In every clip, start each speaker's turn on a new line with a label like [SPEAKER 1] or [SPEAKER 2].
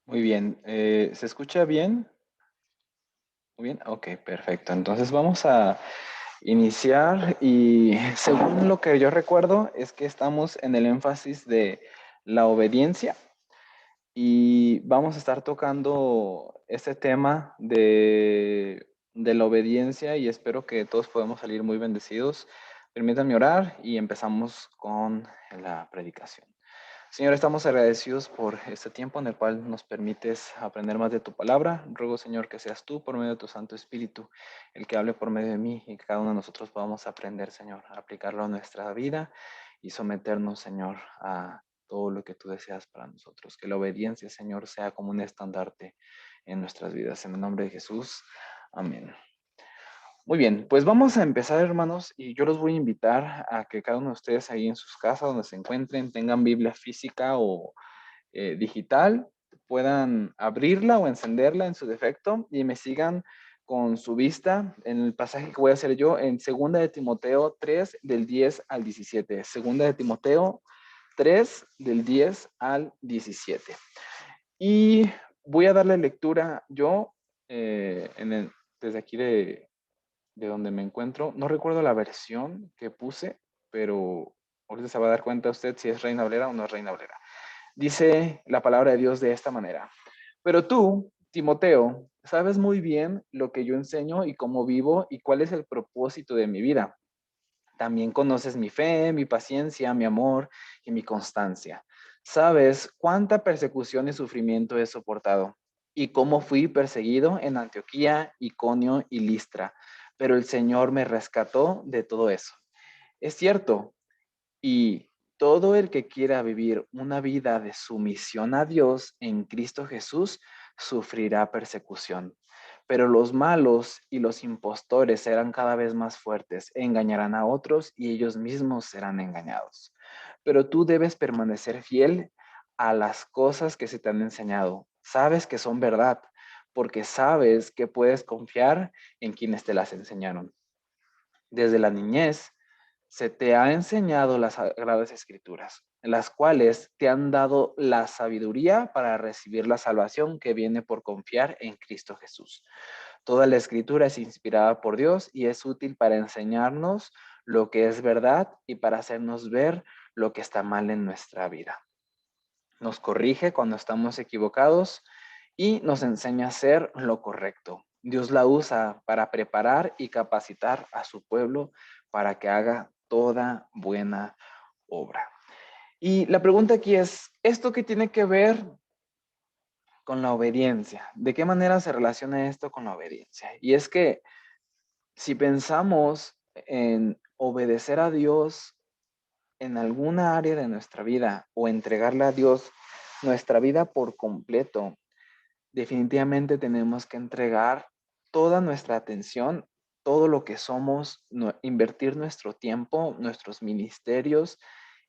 [SPEAKER 1] Muy bien, ¿se escucha bien? Muy bien, ok, perfecto. Entonces vamos a iniciar y según lo que yo recuerdo es que estamos en el énfasis de la obediencia y vamos a estar tocando este tema de la obediencia y espero que todos podamos salir muy bendecidos. Permítanme orar y empezamos con la predicación. Señor, estamos agradecidos por este tiempo en el cual nos permites aprender más de tu palabra. Ruego, Señor, que seas tú por medio de tu Santo Espíritu el que hable por medio de mí y que cada uno de nosotros podamos aprender, Señor, a aplicarlo a nuestra vida y someternos, Señor, a todo lo que tú deseas para nosotros. Que la obediencia, Señor, sea como un estandarte en nuestras vidas. En el nombre de Jesús. Amén. Muy bien, pues vamos a empezar, hermanos, y yo los voy a invitar a que cada uno de ustedes ahí en sus casas, donde se encuentren, tengan Biblia física o digital, puedan abrirla o encenderla en su defecto y me sigan con su vista en el pasaje que voy a hacer yo en Segunda de Timoteo 3 del 10 al 17. Segunda de Timoteo 3 del 10 al 17. Y voy a darle lectura yo desde aquí de donde me encuentro. No recuerdo la versión que puse, pero ahorita se va a dar cuenta usted si es Reina Valera o no es Reina Valera. Dice la palabra de Dios de esta manera. Pero tú, Timoteo, sabes muy bien lo que yo enseño y cómo vivo y cuál es el propósito de mi vida. También conoces mi fe, mi paciencia, mi amor y mi constancia. Sabes cuánta persecución y sufrimiento he soportado y cómo fui perseguido en Antioquía, Iconio y Listra. Pero el Señor me rescató de todo eso. Es cierto, y todo el que quiera vivir una vida de sumisión a Dios en Cristo Jesús sufrirá persecución. Pero los malos y los impostores serán cada vez más fuertes, engañarán a otros y ellos mismos serán engañados. Pero tú debes permanecer fiel a las cosas que se te han enseñado. Sabes que son verdad, porque sabes que puedes confiar en quienes te las enseñaron. Desde la niñez se te ha enseñado las sagradas escrituras, las cuales te han dado la sabiduría para recibir la salvación que viene por confiar en Cristo Jesús. Toda la escritura es inspirada por Dios y es útil para enseñarnos lo que es verdad y para hacernos ver lo que está mal en nuestra vida. Nos corrige cuando estamos equivocados y nos enseña a hacer lo correcto. Dios la usa para preparar y capacitar a su pueblo para que haga toda buena obra. Y la pregunta aquí es, ¿esto qué tiene que ver con la obediencia? ¿De qué manera se relaciona esto con la obediencia? Y es que si pensamos en obedecer a Dios en alguna área de nuestra vida o entregarle a Dios nuestra vida por completo, definitivamente tenemos que entregar toda nuestra atención, todo lo que somos, invertir nuestro tiempo, nuestros ministerios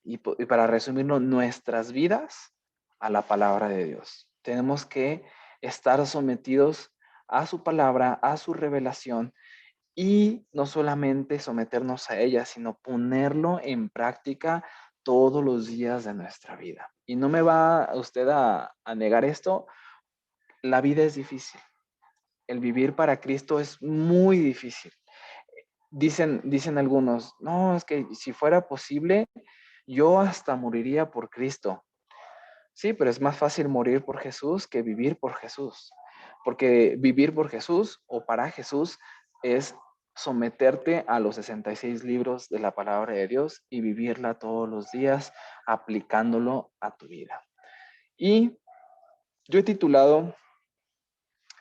[SPEAKER 1] y para resumirlo, nuestras vidas a la palabra de Dios. Tenemos que estar sometidos a su palabra, a su revelación y no solamente someternos a ella, sino ponerlo en práctica todos los días de nuestra vida. Y no me va usted a negar esto, la vida es difícil. El vivir para Cristo es muy difícil. Dicen algunos, no, es que si fuera posible, yo hasta moriría por Cristo. Sí, pero es más fácil morir por Jesús que vivir por Jesús. Porque vivir por Jesús o para Jesús es someterte a los 66 libros de la palabra de Dios y vivirla todos los días aplicándolo a tu vida. Y yo he titulado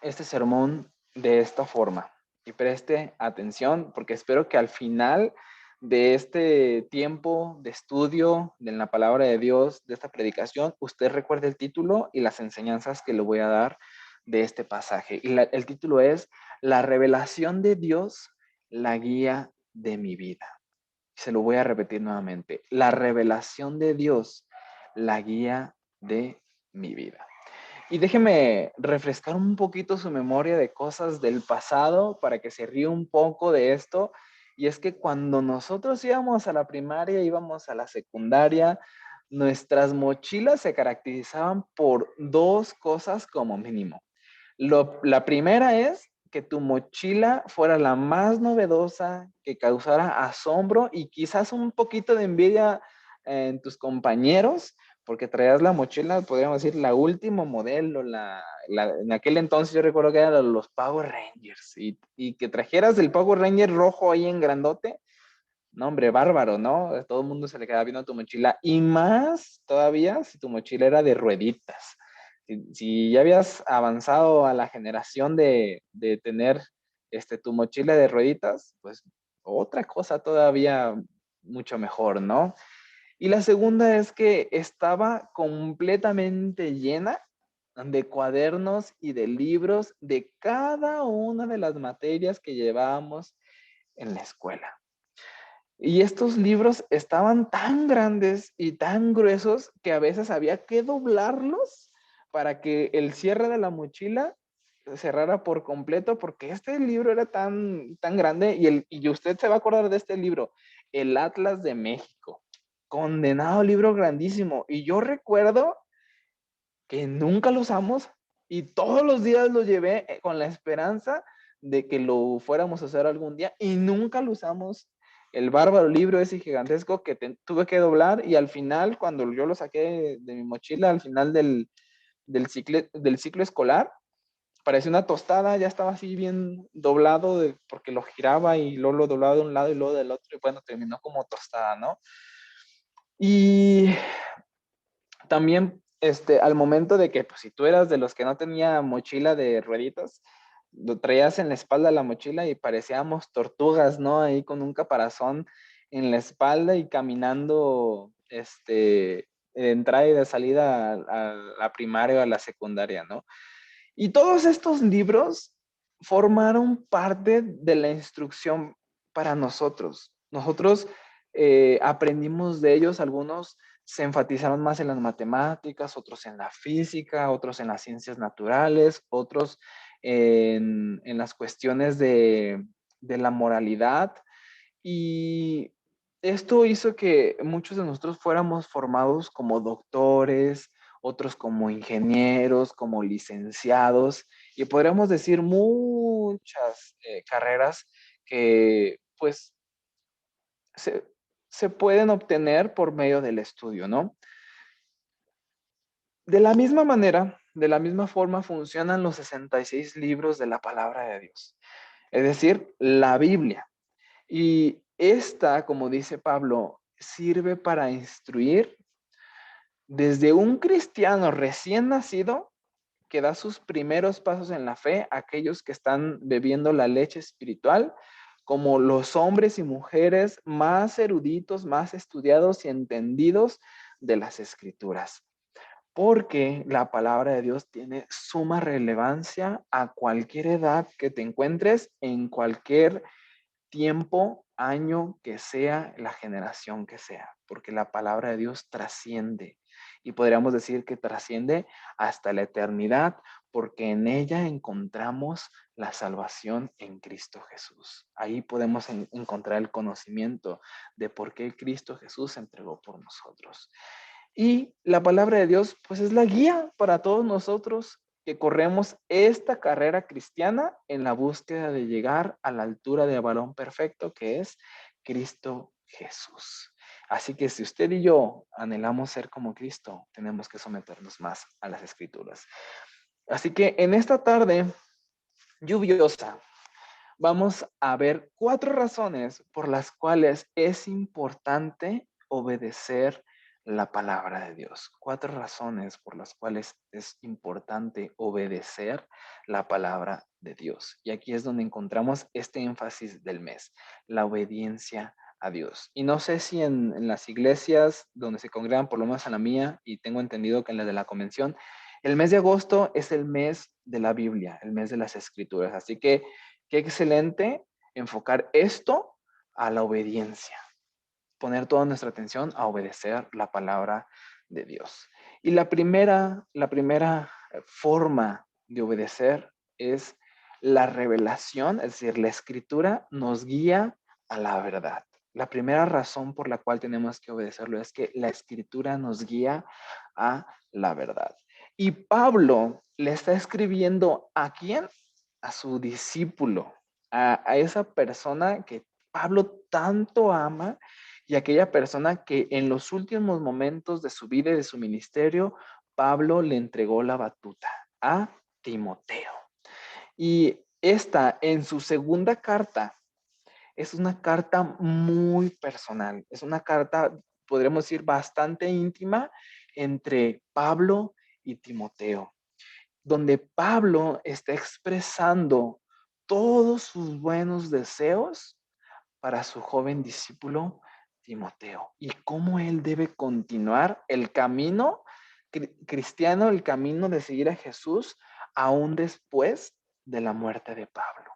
[SPEAKER 1] este sermón de esta forma y preste atención porque espero que al final de este tiempo de estudio de la palabra de Dios, de esta predicación, usted recuerde el título y las enseñanzas que le voy a dar de este pasaje. Y el título es La revelación de Dios, la guía de mi vida. Se lo voy a repetir nuevamente. La revelación de Dios, la guía de mi vida. Y déjeme refrescar un poquito su memoria de cosas del pasado para que se ríe un poco de esto. Y es que cuando nosotros íbamos a la primaria, íbamos a la secundaria, nuestras mochilas se caracterizaban por dos cosas como mínimo. La primera es que tu mochila fuera la más novedosa, que causara asombro y quizás un poquito de envidia en tus compañeros, porque traías la mochila, podríamos decir, la último modelo, en aquel entonces yo recuerdo que eran los Power Rangers, y que trajeras el Power Ranger rojo ahí en grandote, no, hombre, bárbaro, ¿no? A todo el mundo se le queda viendo tu mochila. Y más todavía si tu mochila era de rueditas. Si ya habías avanzado a la generación de tener tu mochila de rueditas, pues otra cosa todavía mucho mejor, ¿no? Y la segunda es que estaba completamente llena de cuadernos y de libros de cada una de las materias que llevábamos en la escuela. Y estos libros estaban tan grandes y tan gruesos que a veces había que doblarlos para que el cierre de la mochila cerrara por completo, porque este libro era tan grande y usted se va a acordar de este libro, el Atlas de México. Condenado libro grandísimo. Y yo recuerdo que nunca lo usamos y todos los días lo llevé con la esperanza de que lo fuéramos a hacer algún día y nunca lo usamos. El bárbaro libro ese gigantesco que tuve que doblar y al final, cuando yo lo saqué de mi mochila, al final del ciclo escolar, parecía una tostada, ya estaba así bien doblado porque lo giraba y luego lo doblaba de un lado y luego del otro y bueno, terminó como tostada, ¿no? Y también al momento de que, pues, si tú eras de los que no tenía mochila de rueditas, lo traías en la espalda la mochila y parecíamos tortugas, ¿no? Ahí con un caparazón en la espalda y caminando, de entrada y de salida a la primaria o a la secundaria, ¿no? Y todos estos libros formaron parte de la instrucción para nosotros. Nosotros aprendimos de ellos, algunos se enfatizaron más en las matemáticas, otros en la física, otros en las ciencias naturales, otros en las cuestiones de la moralidad. Y esto hizo que muchos de nosotros fuéramos formados como doctores, otros como ingenieros, como licenciados, y podríamos decir muchas carreras que pues se, se pueden obtener por medio del estudio, ¿no? De la misma manera, de la misma forma funcionan los 66 libros de la palabra de Dios, es decir, la Biblia. Y esta, como dice Pablo, sirve para instruir desde un cristiano recién nacido que da sus primeros pasos en la fe, aquellos que están bebiendo la leche espiritual, como los hombres y mujeres más eruditos, más estudiados y entendidos de las escrituras. Porque la palabra de Dios tiene suma relevancia a cualquier edad que te encuentres, en cualquier tiempo, año que sea, la generación que sea, porque la palabra de Dios trasciende y podríamos decir que trasciende hasta la eternidad, porque en ella encontramos la salvación en Cristo Jesús. Ahí podemos encontrar el conocimiento de por qué Cristo Jesús se entregó por nosotros. Y la palabra de Dios, pues es la guía para todos nosotros que corremos esta carrera cristiana en la búsqueda de llegar a la altura de varón perfecto que es Cristo Jesús. Así que si usted y yo anhelamos ser como Cristo, tenemos que someternos más a las escrituras. Así que en esta tarde lluviosa, vamos a ver 4 razones por las cuales es importante obedecer la palabra de Dios. 4 razones por las cuales es importante obedecer la palabra de Dios. Y aquí es donde encontramos este énfasis del mes, la obediencia a Dios. Y no sé si en las iglesias donde se congregan, por lo menos en la mía, y tengo entendido que en la de la convención, el mes de agosto es el mes de la Biblia, el mes de las escrituras. Así que qué excelente enfocar esto a la obediencia, poner toda nuestra atención a obedecer la palabra de Dios. Y la primera forma de obedecer es la revelación, es decir, la escritura nos guía a la verdad. La primera razón por la cual tenemos que obedecerlo es que la escritura nos guía a la verdad. Y Pablo le está escribiendo ¿a quién? A su discípulo, a esa persona que Pablo tanto ama y aquella persona que en los últimos momentos de su vida y de su ministerio, Pablo le entregó la batuta a Timoteo. Y esta, en su segunda carta, es una carta muy personal. Es una carta, podríamos decir, bastante íntima entre Pablo y Timoteo, donde Pablo está expresando todos sus buenos deseos para su joven discípulo Timoteo y cómo él debe continuar el camino cristiano, el camino de seguir a Jesús aún después de la muerte de Pablo.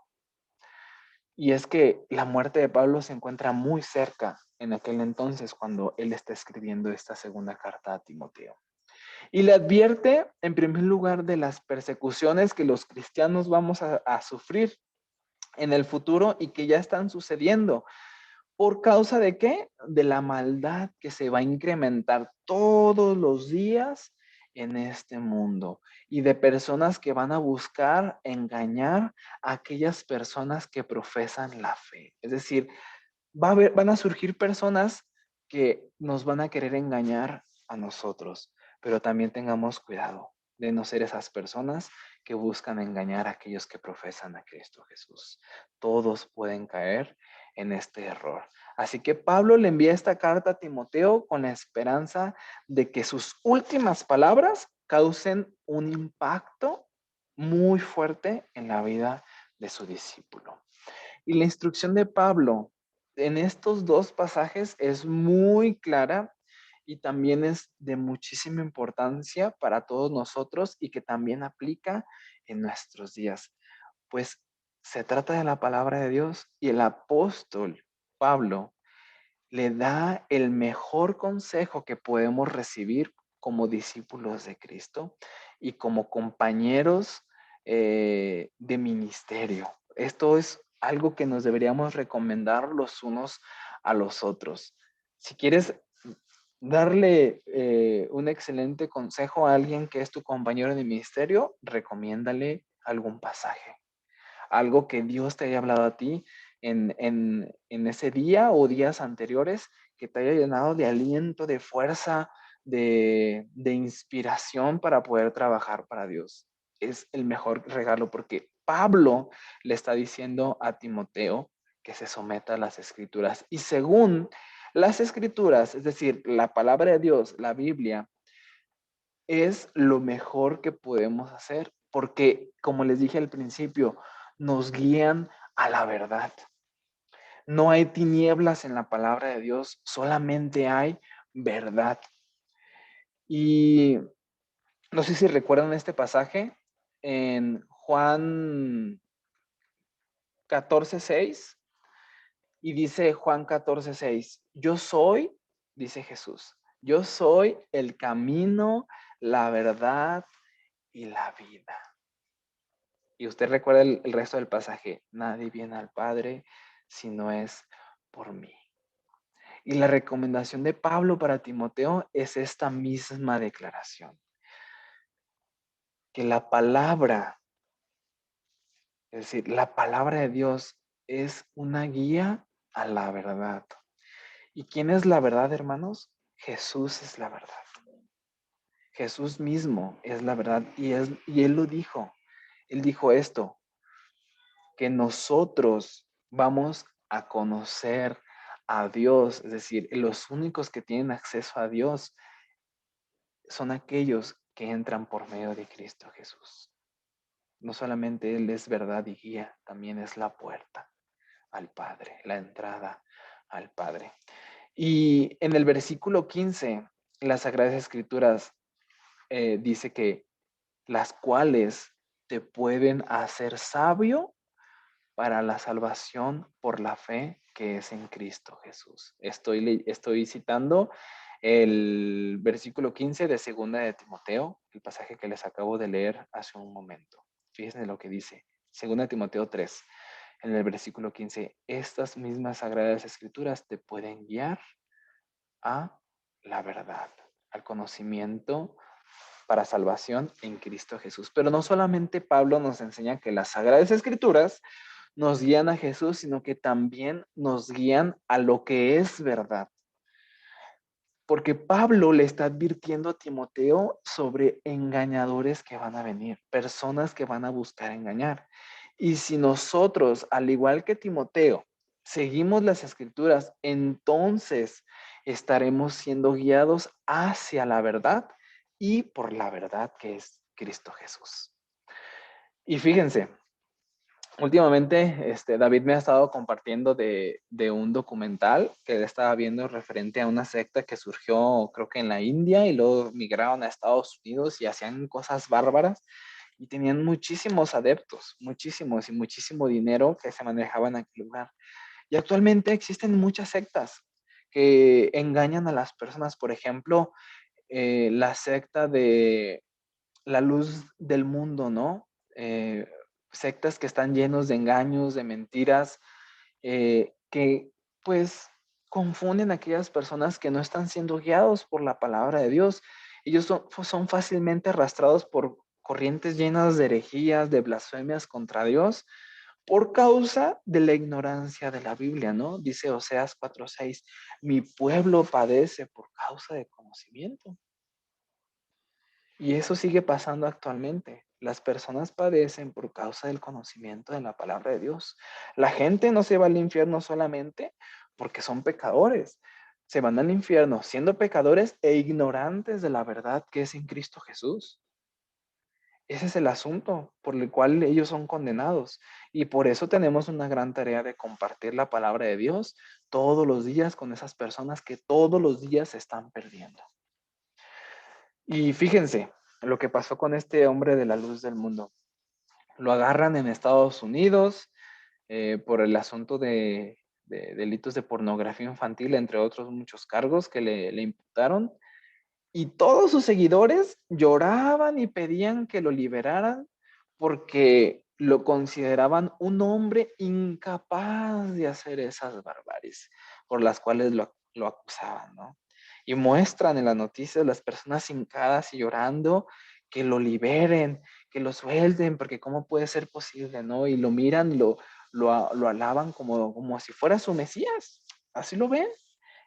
[SPEAKER 1] Y es que la muerte de Pablo se encuentra muy cerca en aquel entonces cuando él está escribiendo esta segunda carta a Timoteo. Y le advierte, en primer lugar, de las persecuciones que los cristianos vamos a sufrir en el futuro y que ya están sucediendo. ¿Por causa de qué? De la maldad que se va a incrementar todos los días en este mundo y de personas que van a buscar engañar a aquellas personas que profesan la fe. Es decir, van a surgir personas que nos van a querer engañar a nosotros, pero también tengamos cuidado de no ser esas personas que buscan engañar a aquellos que profesan a Cristo Jesús. Todos pueden caer en este error. Así que Pablo le envía esta carta a Timoteo con la esperanza de que sus últimas palabras causen un impacto muy fuerte en la vida de su discípulo. Y la instrucción de Pablo en estos dos pasajes es muy clara y también es de muchísima importancia para todos nosotros y que también aplica en nuestros días. Pues se trata de la palabra de Dios y el apóstol Pablo le da el mejor consejo que podemos recibir como discípulos de Cristo y como compañeros de ministerio. Esto es algo que nos deberíamos recomendar los unos a los otros. Si quieres darle un excelente consejo a alguien que es tu compañero de ministerio, recomiéndale algún pasaje, algo que Dios te haya hablado a ti en ese día o días anteriores, que te haya llenado de aliento, de fuerza, de inspiración para poder trabajar para Dios. Es el mejor regalo porque Pablo le está diciendo a Timoteo que se someta a las escrituras. Y según las escrituras, es decir, la palabra de Dios, la Biblia, es lo mejor que podemos hacer porque, como les dije al principio, nos guían a la verdad. No hay tinieblas en la palabra de Dios, solamente hay verdad. Y no sé si recuerdan este pasaje en Juan 14:6 y dice Juan 14:6, yo soy, dice Jesús, yo soy el camino, la verdad y la vida. Y usted recuerda el resto del pasaje, nadie viene al Padre si no es por mí. Y la recomendación de Pablo para Timoteo es esta misma declaración, que la palabra, es decir, la palabra de Dios es una guía a la verdad. ¿Y quién es la verdad, hermanos? Jesús es la verdad. Jesús mismo es la verdad y Él lo dijo. Él dijo esto, que nosotros vamos a conocer a Dios, es decir, los únicos que tienen acceso a Dios son aquellos que entran por medio de Cristo Jesús. No solamente Él es verdad y guía, también es la puerta al Padre, la entrada al Padre. Y en el versículo 15, las Sagradas Escrituras dice que las cuales te pueden hacer sabio para la salvación por la fe que es en Cristo Jesús. Estoy citando el versículo 15 de segunda de Timoteo, el pasaje que les acabo de leer hace un momento. Fíjense lo que dice, segunda de Timoteo 3. en el versículo 15, estas mismas sagradas escrituras te pueden guiar a la verdad, al conocimiento para salvación en Cristo Jesús. Pero no solamente Pablo nos enseña que las sagradas escrituras nos guían a Jesús, sino que también nos guían a lo que es verdad. Porque Pablo le está advirtiendo a Timoteo sobre engañadores que van a venir, personas que van a buscar engañar. Y si nosotros, al igual que Timoteo, seguimos las escrituras, entonces estaremos siendo guiados hacia la verdad y por la verdad que es Cristo Jesús. Y fíjense, últimamente, David me ha estado compartiendo de un documental que él estaba viendo referente a una secta que surgió, creo que en la India, y luego migraron a Estados Unidos y hacían cosas bárbaras y tenían muchísimos adeptos, muchísimos y muchísimo dinero que se manejaba en aquel lugar. Y actualmente existen muchas sectas que engañan a las personas. Por ejemplo, la secta de la luz del mundo, ¿no? Sectas que están llenos de engaños, de mentiras, que pues confunden a aquellas personas que no están siendo guiados por la palabra de Dios. Ellos son fácilmente arrastrados por corrientes llenas de herejías, de blasfemias contra Dios, por causa de la ignorancia de la Biblia, ¿no? Dice Oseas 4:6, mi pueblo padece por causa de conocimiento. Y eso sigue pasando actualmente. Las personas padecen por causa del conocimiento de la palabra de Dios. La gente no se va al infierno solamente porque son pecadores. Se van al infierno siendo pecadores e ignorantes de la verdad que es en Cristo Jesús. Ese es el asunto por el cual ellos son condenados. Y por eso tenemos una gran tarea de compartir la palabra de Dios todos los días con esas personas que todos los días se están perdiendo. Y fíjense lo que pasó con este hombre de la luz del mundo. Lo agarran en Estados Unidos por el asunto de delitos de pornografía infantil, entre otros muchos cargos que le imputaron. Y todos sus seguidores lloraban y pedían que lo liberaran porque lo consideraban un hombre incapaz de hacer esas barbaries por las cuales lo acusaban, ¿no? Y muestran en las noticias las personas hincadas y llorando que lo liberen, que lo suelten, porque cómo puede ser posible, ¿no? Y lo miran, lo alaban como si fuera su Mesías, así lo ven.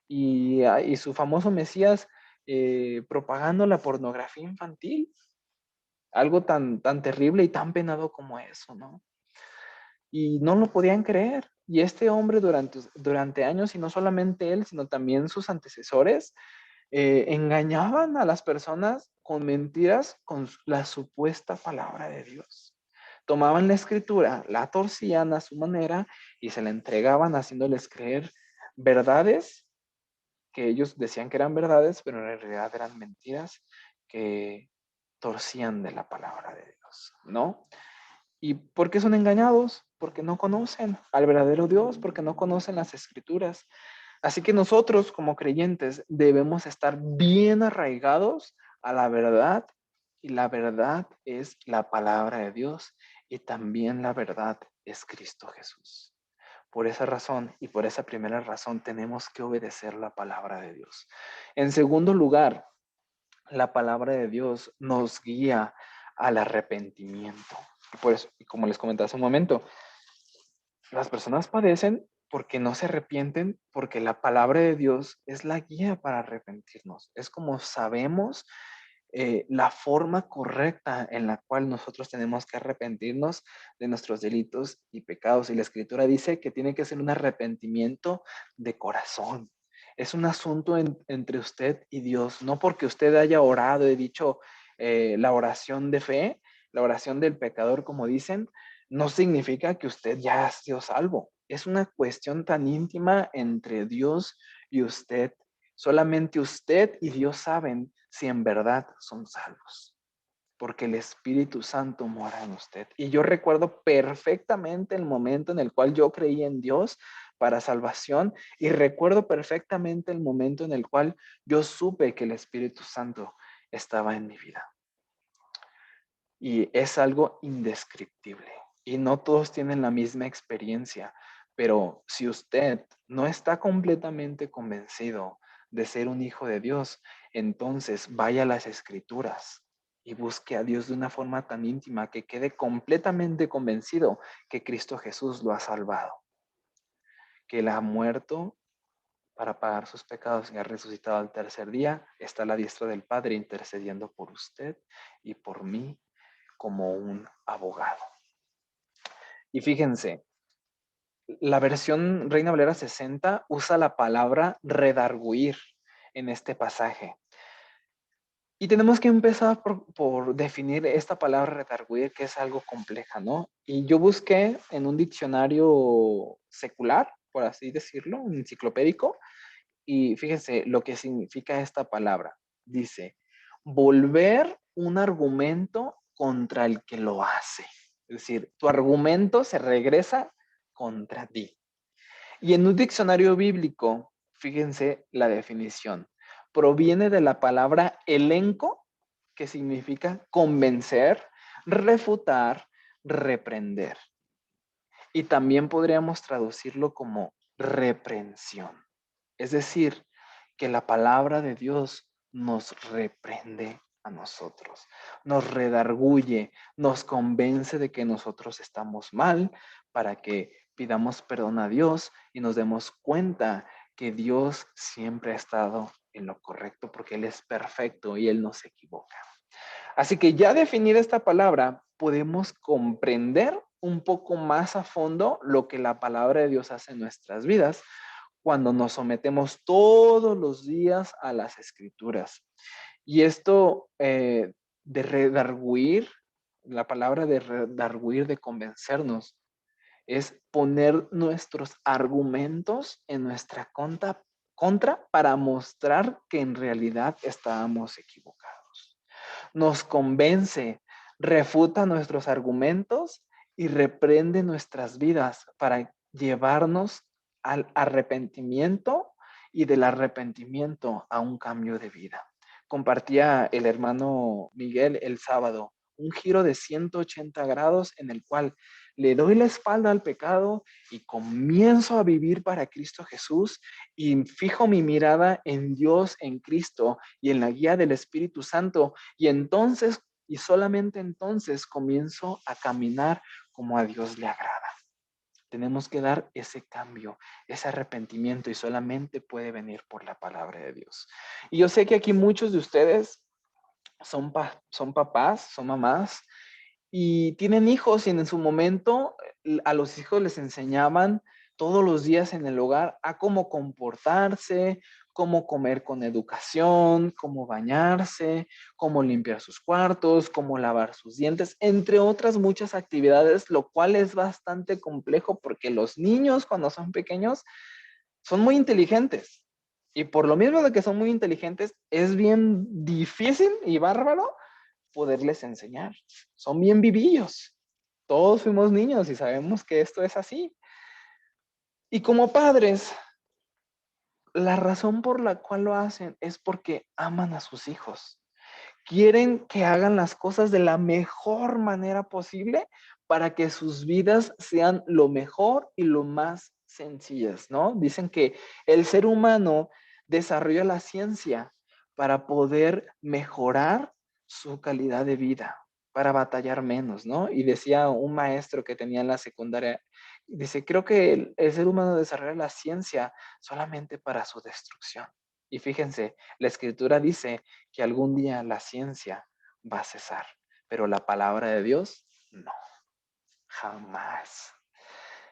[SPEAKER 1] Y su famoso Mesías propagando la pornografía infantil, algo tan terrible y tan penado como eso, ¿no? Y no lo podían creer. Y este hombre durante años, y no solamente él, sino también sus antecesores, engañaban a las personas con mentiras, con la supuesta palabra de Dios. Tomaban la escritura, la torcían a su manera y se la entregaban haciéndoles creer verdades que ellos decían que eran verdades, pero en realidad eran mentiras que torcían de la palabra de Dios, ¿no? ¿Y por qué son engañados? Porque no conocen al verdadero Dios, porque no conocen las escrituras. Así que nosotros como creyentes debemos estar bien arraigados a la verdad y la verdad es la palabra de Dios y también la verdad es Cristo Jesús. Por esa razón y por esa primera razón tenemos que obedecer la palabra de Dios. En segundo lugar, la palabra de Dios nos guía al arrepentimiento. Y por eso, y como les comenté hace un momento, las personas padecen porque no se arrepienten, porque la palabra de Dios es la guía para arrepentirnos. Es como sabemos la forma correcta en la cual nosotros tenemos que arrepentirnos de nuestros delitos y pecados. Y la escritura dice que tiene que ser un arrepentimiento de corazón. Es un asunto entre usted y Dios, no porque usted haya orado y dicho la oración de fe, la oración del pecador, como dicen, no significa que usted ya ha sido salvo. Es una cuestión tan íntima entre Dios y usted. Solamente usted y Dios saben si en verdad son salvos, porque el Espíritu Santo mora en usted. Y yo recuerdo perfectamente el momento en el cual yo creí en Dios para salvación y recuerdo perfectamente el momento en el cual yo supe que el Espíritu Santo estaba en mi vida. Y es algo indescriptible. y no todos tienen la misma experiencia, pero si usted no está completamente convencido de ser un hijo de Dios, entonces vaya a las Escrituras y busque a Dios de una forma tan íntima que quede completamente convencido que Cristo Jesús lo ha salvado, que Él ha muerto para pagar sus pecados y ha resucitado al tercer día, está a la diestra del Padre intercediendo por usted y por mí como un abogado. Y fíjense, la versión Reina Valera 60 usa la palabra redarguir en este pasaje. Y tenemos que empezar por definir esta palabra redarguir, que es algo compleja, ¿no? Y yo busqué en un diccionario secular, por así decirlo, un enciclopédico, y fíjense lo que significa esta palabra. Dice, volver un argumento contra el que lo hace. Es decir, tu argumento se regresa contra ti. Y en un diccionario bíblico, fíjense la definición, proviene de la palabra elenco, que significa convencer, refutar, reprender. Y también podríamos traducirlo como reprensión. Es decir, que la palabra de Dios nos reprende a nosotros, nos redarguye, nos convence de que nosotros estamos mal para que pidamos perdón a Dios y nos demos cuenta que Dios siempre ha estado en lo correcto porque Él es perfecto y Él no se equivoca. Así que ya definida esta palabra, podemos comprender un poco más a fondo lo que la palabra de Dios hace en nuestras vidas cuando nos sometemos todos los días a las escrituras. Y esto de redarguir, la palabra de redarguir, de convencernos, es poner nuestros argumentos en nuestra contra para mostrar que en realidad estábamos equivocados. Nos convence, refuta nuestros argumentos y reprende nuestras vidas para llevarnos al arrepentimiento y del arrepentimiento a un cambio de vida. Compartía el hermano Miguel el sábado un giro de 180 grados en el cual le doy la espalda al pecado y comienzo a vivir para Cristo Jesús y fijo mi mirada en Dios, en Cristo y en la guía del Espíritu Santo. Y entonces, y solamente entonces, comienzo a caminar como a Dios le agrada. Tenemos que dar ese cambio, ese arrepentimiento y solamente puede venir por la palabra de Dios. Y yo sé que aquí muchos de ustedes son papás, son mamás y tienen hijos y en su momento a los hijos les enseñaban todos los días en el hogar a cómo comportarse, cómo comer con educación, cómo bañarse, cómo limpiar sus cuartos, cómo lavar sus dientes, entre otras muchas actividades, lo cual es bastante complejo porque los niños cuando son pequeños son muy inteligentes. Y por lo mismo de que son muy inteligentes, es bien difícil y bárbaro poderles enseñar. Son bien vivillos. Todos fuimos niños y sabemos que esto es así. Y como padres, la razón por la cual lo hacen es porque aman a sus hijos. Quieren que hagan las cosas de la mejor manera posible para que sus vidas sean lo mejor y lo más sencillas, ¿no? Dicen que el ser humano desarrolla la ciencia para poder mejorar su calidad de vida, para batallar menos, ¿no? Y decía un maestro que tenía en la secundaria, dice, creo que el ser humano desarrolla la ciencia solamente para su destrucción. Y fíjense, la escritura dice que algún día la ciencia va a cesar, pero la palabra de Dios no, jamás.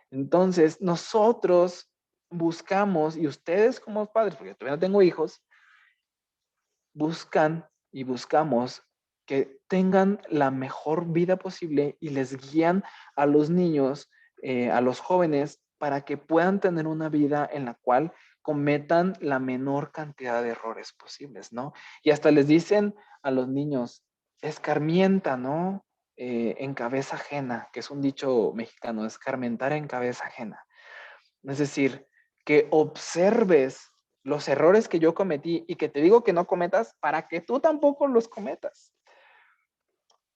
[SPEAKER 1] Entonces, nosotros buscamos, y ustedes como padres, porque yo todavía no tengo hijos, buscan y buscamos que tengan la mejor vida posible y les guían a los niños, a los jóvenes, para que puedan tener una vida en la cual cometan la menor cantidad de errores posibles, ¿no? Y hasta les dicen a los niños, escarmienta, ¿no? En cabeza ajena, que es un dicho mexicano, escarmentar en cabeza ajena. Es decir, que observes los errores que yo cometí y que te digo que no cometas para que tú tampoco los cometas.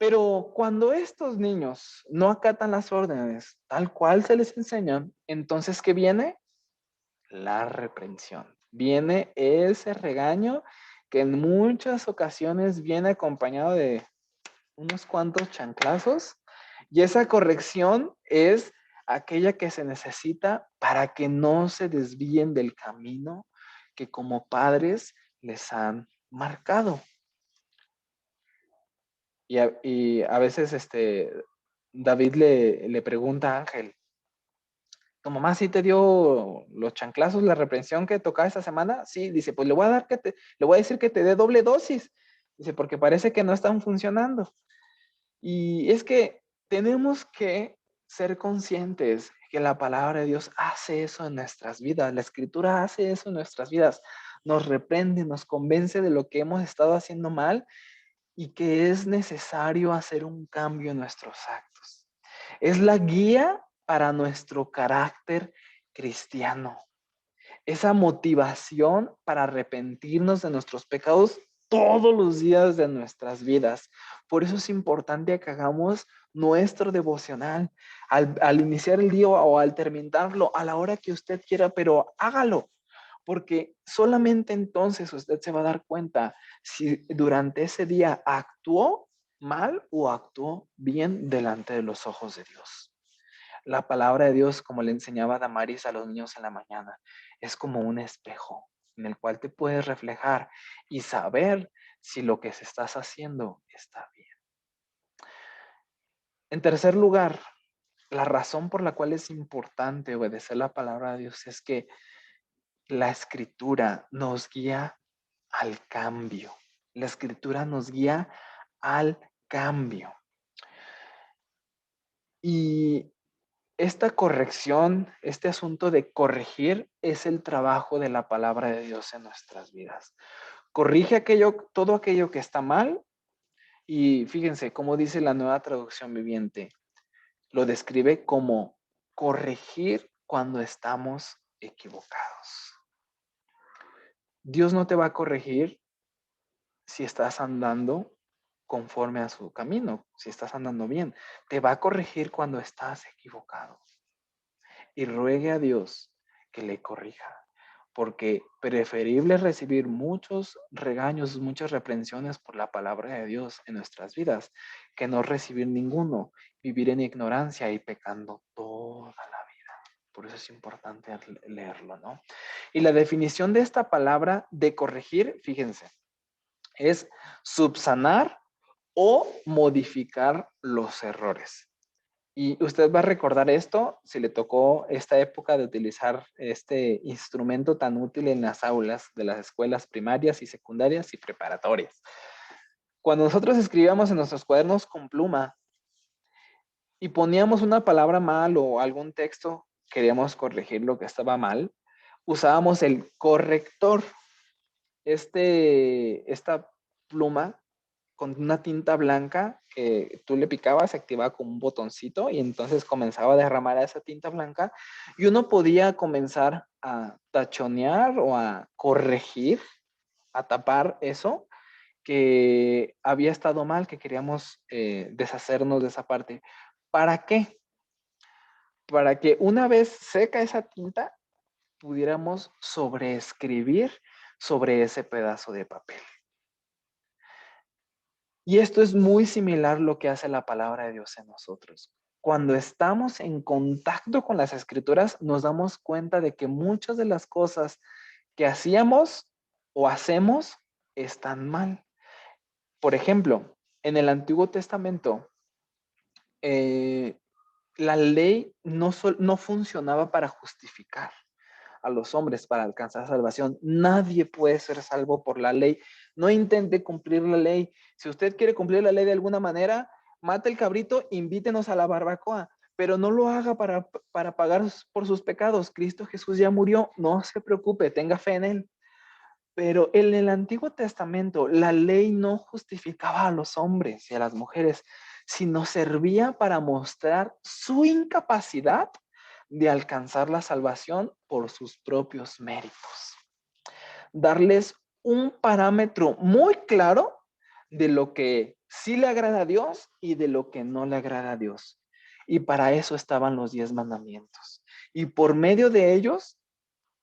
[SPEAKER 1] Pero cuando estos niños no acatan las órdenes tal cual se les enseñan, entonces ¿qué viene? La reprensión. Viene ese regaño que en muchas ocasiones viene acompañado de unos cuantos chanclazos, y esa corrección es aquella que se necesita para que no se desvíen del camino que como padres les han marcado. Y a veces David le pregunta a Ángel, ¿tu mamá sí te dio los chanclazos, la reprensión que tocaba esta semana? Sí, dice, pues le voy a decir que te dé doble dosis. Dice, porque parece que no están funcionando. Y es que tenemos que ser conscientes que la palabra de Dios hace eso en nuestras vidas. La escritura hace eso en nuestras vidas. Nos reprende, nos convence de lo que hemos estado haciendo mal y que es necesario hacer un cambio en nuestros actos. Es la guía para nuestro carácter cristiano. Esa motivación para arrepentirnos de nuestros pecados todos los días de nuestras vidas. Por eso es importante que hagamos nuestro devocional al iniciar el día o al terminarlo, a la hora que usted quiera, pero hágalo, porque solamente entonces usted se va a dar cuenta si durante ese día actuó mal o actuó bien delante de los ojos de Dios. La palabra de Dios, como le enseñaba Damaris a los niños en la mañana, es como un espejo en el cual te puedes reflejar y saber si lo que se estás haciendo está bien. En tercer lugar, la razón por la cual es importante obedecer la palabra de Dios es que la escritura nos guía al cambio. La escritura nos guía al cambio. Y esta corrección, este asunto de corregir es el trabajo de la palabra de Dios en nuestras vidas. Corrige todo aquello que está mal y fíjense cómo dice la Nueva Traducción Viviente. Lo describe como corregir cuando estamos equivocados. Dios no te va a corregir si estás andando conforme a su camino, si estás andando bien. Te va a corregir cuando estás equivocado. Y ruegue a Dios que le corrija, porque preferible es recibir muchos regaños, muchas reprensiones por la palabra de Dios en nuestras vidas, que no recibir ninguno, vivir en ignorancia y pecando toda la vida. Por eso es importante leerlo, ¿no? Y la definición de esta palabra de corregir, fíjense, es subsanar o modificar los errores. Y usted va a recordar esto si le tocó esta época de utilizar este instrumento tan útil en las aulas de las escuelas primarias y secundarias y preparatorias. Cuando nosotros escribíamos en nuestros cuadernos con pluma y poníamos una palabra mal o algún texto, queríamos corregir lo que estaba mal, usábamos el corrector. Esta pluma con una tinta blanca que tú le picabas, se activaba con un botoncito y entonces comenzaba a derramar esa tinta blanca y uno podía comenzar a tachonear o a corregir, a tapar eso que había estado mal, que queríamos deshacernos de esa parte. ¿Para qué? Para que una vez seca esa tinta, pudiéramos sobreescribir sobre ese pedazo de papel. Y esto es muy similar a lo que hace la palabra de Dios en nosotros. Cuando estamos en contacto con las escrituras, nos damos cuenta de que muchas de las cosas que hacíamos o hacemos están mal. Por ejemplo, en el Antiguo Testamento, la ley no funcionaba para justificar a los hombres para alcanzar salvación. Nadie puede ser salvo por la ley. No intente cumplir la ley. Si usted quiere cumplir la ley de alguna manera, mate el cabrito, invítenos a la barbacoa, pero no lo haga para pagar por sus pecados. Cristo Jesús ya murió, no se preocupe, tenga fe en él. Pero en el Antiguo Testamento, la ley no justificaba a los hombres y a las mujeres, sino servía para mostrar su incapacidad de alcanzar la salvación por sus propios méritos. Darles un parámetro muy claro de lo que sí le agrada a Dios y de lo que no le agrada a Dios. Y para eso estaban los 10 mandamientos. Y por medio de ellos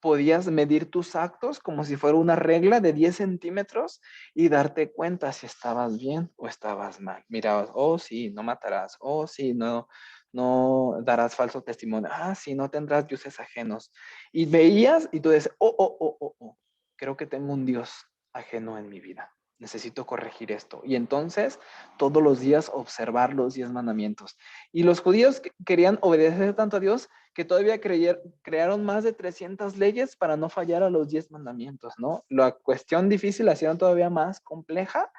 [SPEAKER 1] podías medir tus actos como si fuera una regla de 10 centímetros y darte cuenta si estabas bien o estabas mal. Mirabas, oh sí, no matarás, oh sí, no darás falso testimonio, ah sí, no tendrás dioses ajenos. Y veías y tú dices, creo que tengo un Dios ajeno en mi vida. Necesito corregir esto. Y entonces, todos los días observar los 10 mandamientos. Y los judíos querían obedecer tanto a Dios que todavía crearon más de 300 leyes para no fallar a los 10 mandamientos, ¿no? La cuestión difícil la hicieron todavía más compleja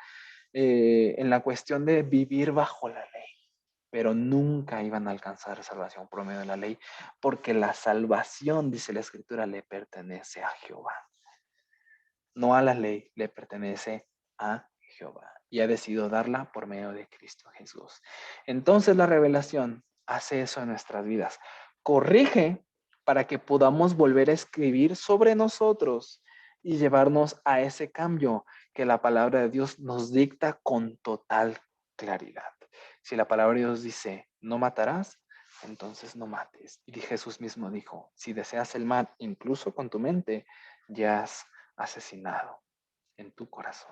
[SPEAKER 1] en la cuestión de vivir bajo la ley, pero nunca iban a alcanzar salvación por medio de la ley, porque la salvación, dice la Escritura, le pertenece a Jehová. No a la ley, le pertenece a Jehová y ha decidido darla por medio de Cristo Jesús. Entonces la revelación hace eso en nuestras vidas. Corrige para que podamos volver a escribir sobre nosotros y llevarnos a ese cambio que la palabra de Dios nos dicta con total claridad. Si la palabra de Dios dice, no matarás, entonces no mates. Y Jesús mismo dijo, si deseas el mal, incluso con tu mente, ya has asesinado en tu corazón.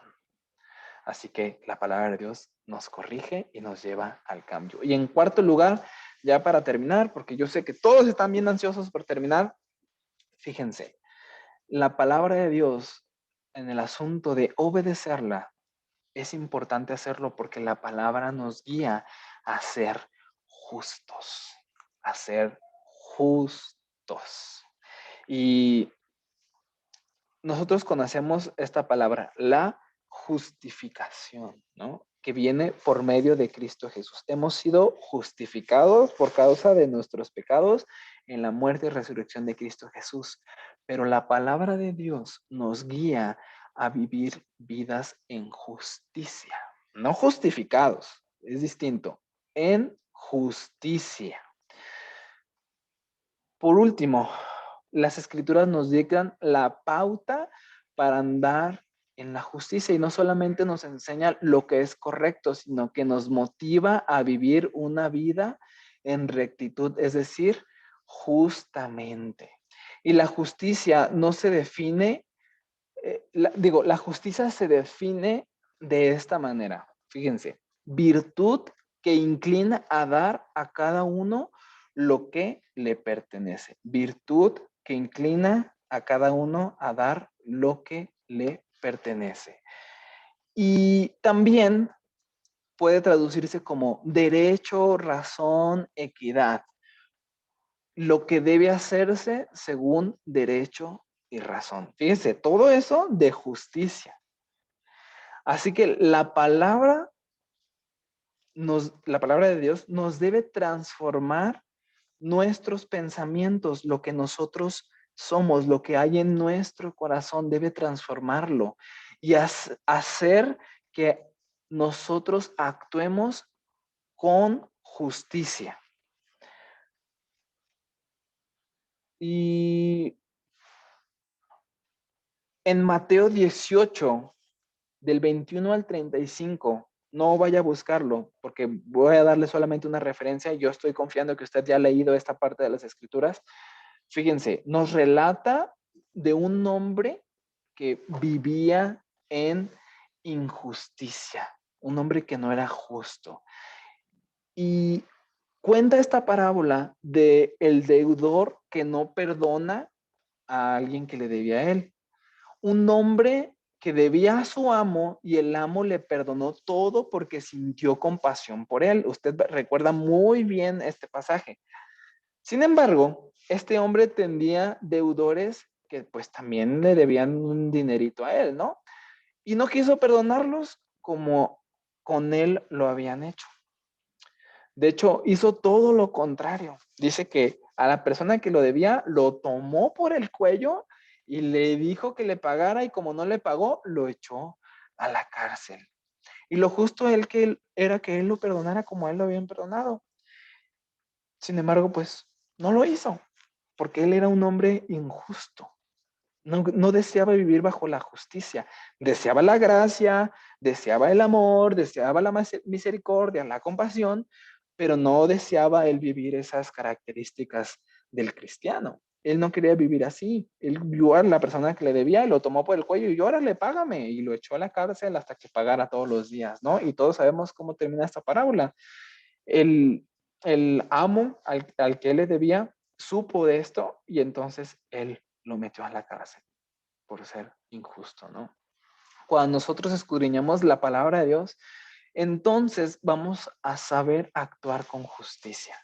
[SPEAKER 1] Así que la palabra de Dios nos corrige y nos lleva al cambio. Y en cuarto lugar, ya para terminar, porque yo sé que todos están bien ansiosos por terminar, fíjense, la palabra de Dios en el asunto de obedecerla, es importante hacerlo porque la palabra nos guía a ser justos, a ser justos. Y nosotros conocemos esta palabra, la justificación, ¿no? Que viene por medio de Cristo Jesús. Hemos sido justificados por causa de nuestros pecados en la muerte y resurrección de Cristo Jesús. Pero la palabra de Dios nos guía a vivir vidas en justicia, no justificados, es distinto, en justicia. Por último, las escrituras nos dictan la pauta para andar en la justicia y no solamente nos enseña lo que es correcto, sino que nos motiva a vivir una vida en rectitud, es decir, justamente. Y la justicia no se define, la justicia se define de esta manera. Fíjense, virtud que inclina a dar a cada uno lo que le pertenece. Virtud que inclina a cada uno a dar lo que le pertenece. Y también puede traducirse como derecho, razón, equidad. Lo que debe hacerse según derecho y razón. Fíjense, todo eso de justicia. Así que la palabra de Dios nos debe transformar nuestros pensamientos, lo que nosotros somos, lo que hay en nuestro corazón, debe transformarlo y hacer que nosotros actuemos con justicia. Y en Mateo 18, del 21 al 35, no vaya a buscarlo, porque voy a darle solamente una referencia. Yo estoy confiando que usted ya ha leído esta parte de las escrituras. Fíjense, nos relata de un hombre que vivía en injusticia, un hombre que no era justo. Y cuenta esta parábola de el deudor que no perdona a alguien que le debía a él. Un hombre que debía a su amo y el amo le perdonó todo porque sintió compasión por él. Usted recuerda muy bien este pasaje. Sin embargo, este hombre tenía deudores que pues también le debían un dinerito a él, ¿no? Y no quiso perdonarlos como con él lo habían hecho. De hecho, hizo todo lo contrario. Dice que a la persona que lo debía lo tomó por el cuello y le dijo que le pagara y como no le pagó, lo echó a la cárcel. Y lo justo era que él lo perdonara como a él lo habían perdonado. Sin embargo, pues no lo hizo, porque él era un hombre injusto. no deseaba vivir bajo la justicia, deseaba la gracia, deseaba el amor, deseaba la misericordia, la compasión, pero no deseaba él vivir esas características del cristiano. Él no quería vivir así. Él vio a la persona que le debía y lo tomó por el cuello y órale, págame. Y lo echó a la cárcel hasta que pagara todos los días, ¿no? Y todos sabemos cómo termina esta parábola. El, el amo al que él le debía supo de esto y entonces él lo metió a la cárcel por ser injusto, ¿no? Cuando nosotros escudriñamos la palabra de Dios, entonces vamos a saber actuar con justicia,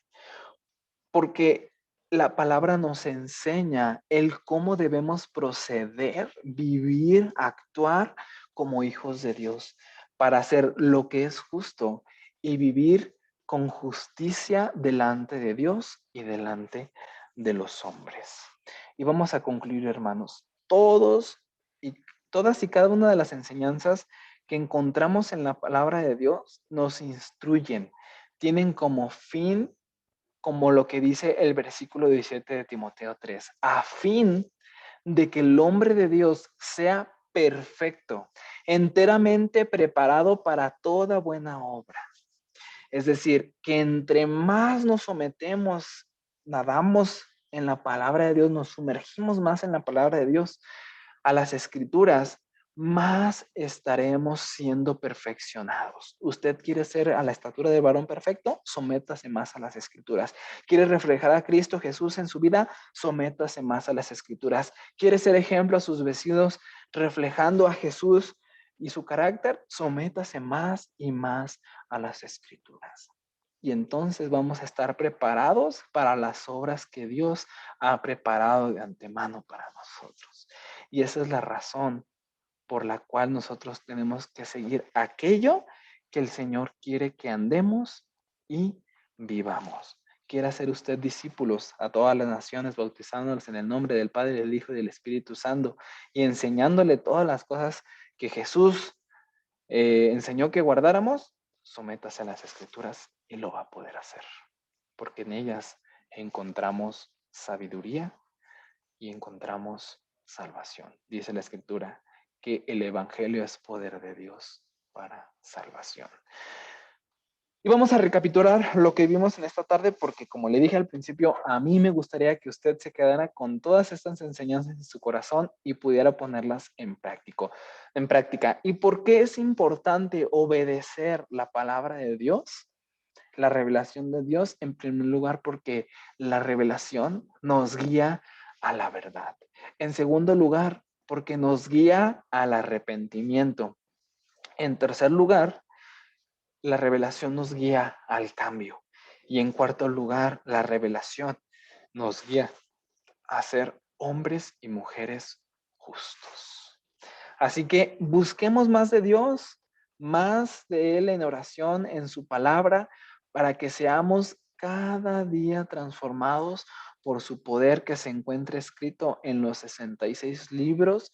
[SPEAKER 1] porque la palabra nos enseña el cómo debemos proceder, vivir, actuar como hijos de Dios para hacer lo que es justo y vivir con justicia delante de Dios y delante de los hombres. Y vamos a concluir, hermanos, todas y cada una de las enseñanzas que encontramos en la palabra de Dios nos instruyen, tienen como fin, como lo que dice el versículo 17 de Timoteo 3, a fin de que el hombre de Dios sea perfecto, enteramente preparado para toda buena obra. Es decir, que entre más nos sometemos, nadamos en la palabra de Dios, nos sumergimos más en la palabra de Dios, a las escrituras, más estaremos siendo perfeccionados. ¿Usted quiere ser a la estatura de varón perfecto? Sométase más a las escrituras. ¿Quiere reflejar a Cristo Jesús en su vida? Sométase más a las escrituras. ¿Quiere ser ejemplo a sus vecinos reflejando a Jesús y su carácter? Sométase más y más a las escrituras. Y entonces vamos a estar preparados para las obras que Dios ha preparado de antemano para nosotros. Y esa es la razón por la cual nosotros tenemos que seguir aquello que el Señor quiere que andemos y vivamos. Quiere hacer usted discípulos a todas las naciones, bautizándolos en el nombre del Padre, del Hijo y del Espíritu Santo y enseñándole todas las cosas que Jesús enseñó que guardáramos. Sométase a las escrituras y lo va a poder hacer, porque en ellas encontramos sabiduría y encontramos salvación. Dice la escritura que el evangelio es poder de Dios para salvación. Y vamos a recapitular lo que vimos en esta tarde, porque como le dije al principio, a mí me gustaría que usted se quedara con todas estas enseñanzas en su corazón y pudiera ponerlas en práctica. ¿Y por qué es importante obedecer la palabra de Dios? La revelación de Dios, en primer lugar, porque la revelación nos guía a la verdad. En segundo lugar, porque nos guía al arrepentimiento. En tercer lugar, la revelación nos guía al cambio. Y en cuarto lugar, la revelación nos guía a ser hombres y mujeres justos. Así que busquemos más de Dios, más de Él en oración, en su palabra, para que seamos cada día transformados por su poder que se encuentra escrito en los 66 libros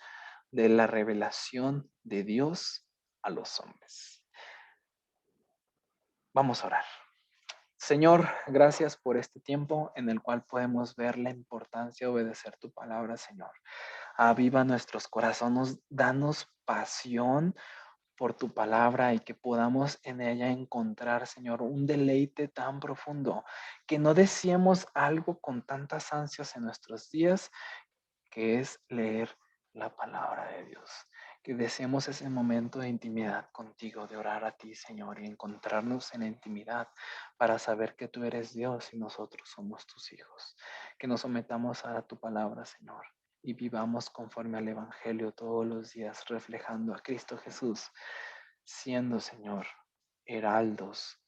[SPEAKER 1] de la revelación de Dios a los hombres. Vamos a orar. Señor, gracias por este tiempo en el cual podemos ver la importancia de obedecer tu palabra, Señor. Aviva nuestros corazones, danos pasión por tu palabra y que podamos en ella encontrar, Señor, un deleite tan profundo, que no deseemos algo con tantas ansias en nuestros días, que es leer la palabra de Dios. Que deseemos ese momento de intimidad contigo, de orar a ti, Señor, y encontrarnos en la intimidad para saber que tú eres Dios y nosotros somos tus hijos. Que nos sometamos a tu palabra, Señor, y vivamos conforme al Evangelio todos los días, reflejando a Cristo Jesús, siendo, Señor, heraldos,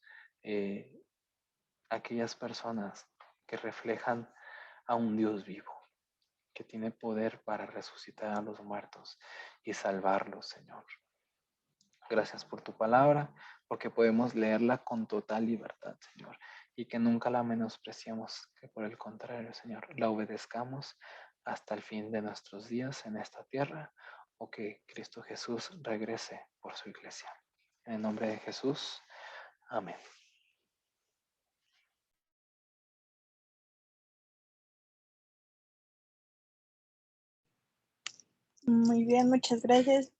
[SPEAKER 1] aquellas personas que reflejan a un Dios vivo, que tiene poder para resucitar a los muertos y salvarlos, Señor. Gracias por tu palabra, porque podemos leerla con total libertad, Señor, y que nunca la menospreciemos, que por el contrario, Señor, la obedezcamos hasta el fin de nuestros días en esta tierra, o que Cristo Jesús regrese por su iglesia. En el nombre de Jesús, amén.
[SPEAKER 2] Muy bien, muchas gracias.